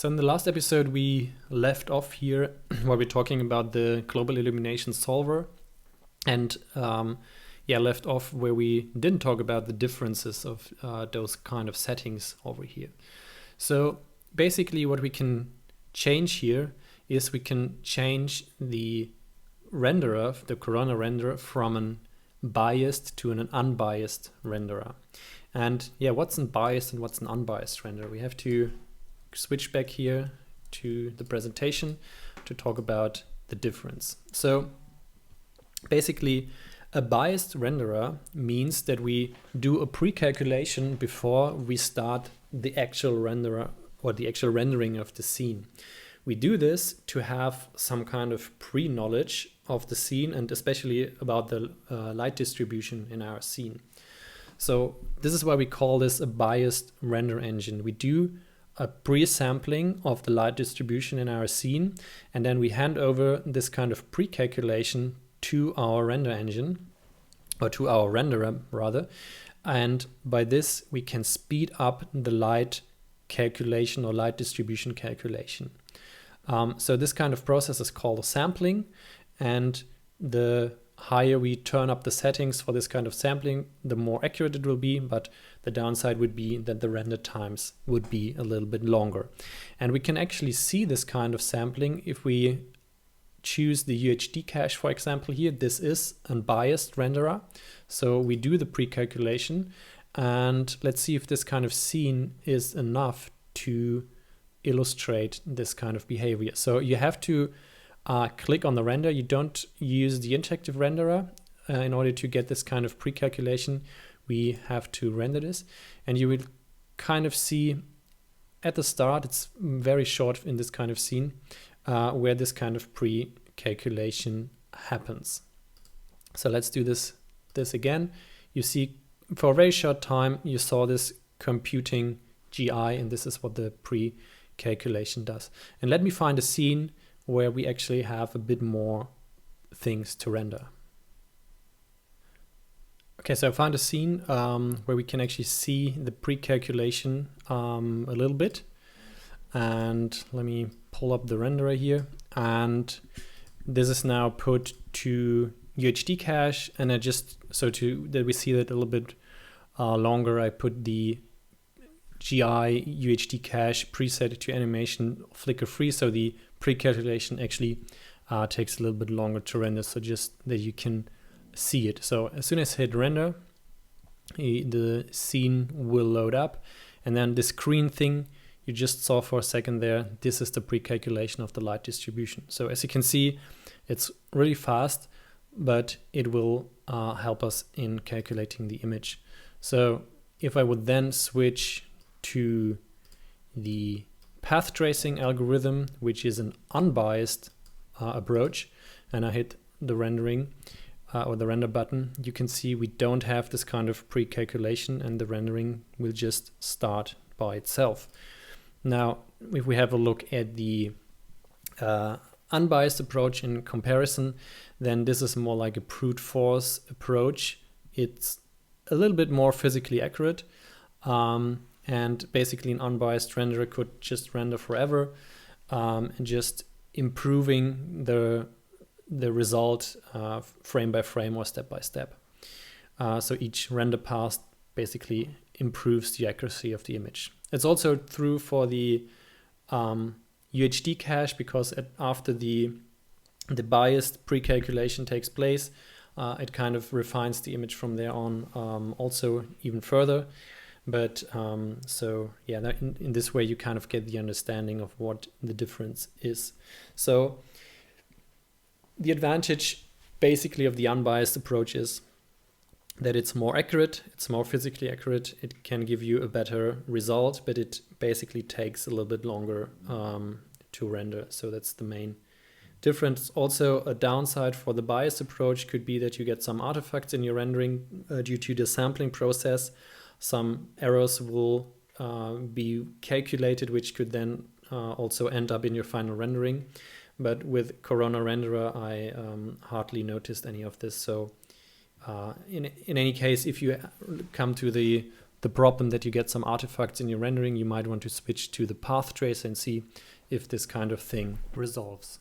So in the last episode, we left off here where we're talking about the global illumination solver, and left off where we didn't talk about the differences of those kind of settings over here. So basically what we can change here is we can change the renderer, the Corona renderer, from an biased to an unbiased renderer. And what's a biased and what's an unbiased renderer? We have to switch back here to the presentation to talk about the difference. So basically a biased renderer means that we do a pre-calculation before we start the actual renderer or the actual rendering of the scene. We do this to have some kind of pre-knowledge of the scene and especially about the light distribution in our scene. So this is why we call this a biased render engine. We do a pre-sampling of the light distribution in our scene, and then we hand over this kind of pre-calculation to our render engine, or to our renderer rather, and by this we can speed up the light calculation or light distribution calculation. So this kind of process is called sampling, and the higher we turn up the settings for this kind of sampling, the more accurate it will be, but the downside would be that the render times would be a little bit longer. And we can actually see this kind of sampling if we choose the UHD cache, for example. Here, this is a biased renderer. So we do the pre-calculation, and let's see if this kind of scene is enough to illustrate this kind of behavior. So you have to click on the render. You don't use the interactive renderer in order to get this kind of pre-calculation. We have to render this, and you will kind of see at the start, it's very short in this kind of scene, where this kind of pre-calculation happens. So let's do this again. You see for a very short time you saw this computing GI, and this is what the pre-calculation does. And let me find a scene where we actually have a bit more things to render. Okay, so I found a scene where we can actually see the pre-calculation a little bit. And let me pull up the renderer here. And this is now put to UHD cache. And I just, so that we see that a little bit longer, I put the GI UHD cache preset to animation flicker free. So the pre-calculation actually takes a little bit longer to render, so just that you can see it. So as soon as I hit render, the scene will load up, and then this green thing you just saw for a second there, this is the pre-calculation of the light distribution. So as you can see, it's really fast, but it will help us in calculating the image. So if I would then switch to the path tracing algorithm, which is an unbiased approach, and I hit the rendering or the render button, you can see we don't have this kind of pre-calculation, and the rendering will just start by itself. Now, if we have a look at the unbiased approach in comparison, then this is more like a brute force approach. It's a little bit more physically accurate. And basically an unbiased renderer could just render forever and just improving the result frame by frame or step by step. So each render pass basically improves the accuracy of the image. It's also true for the UHD cache, because after the biased pre-calculation takes place, it kind of refines the image from there on also even further. But in this way you kind of get the understanding of what the difference is. So the advantage basically of the unbiased approach is that it's more accurate, it's more physically accurate, it can give you a better result, but it basically takes a little bit longer to render. So that's the main difference. Also, a downside for the biased approach could be that you get some artifacts in your rendering due to the sampling process. Some errors will be calculated, which could then also end up in your final rendering. But with Corona renderer, I hardly noticed any of this. So in any case, if you come to the the problem that you get some artifacts in your rendering, you might want to switch to the path tracer and see if this kind of thing resolves.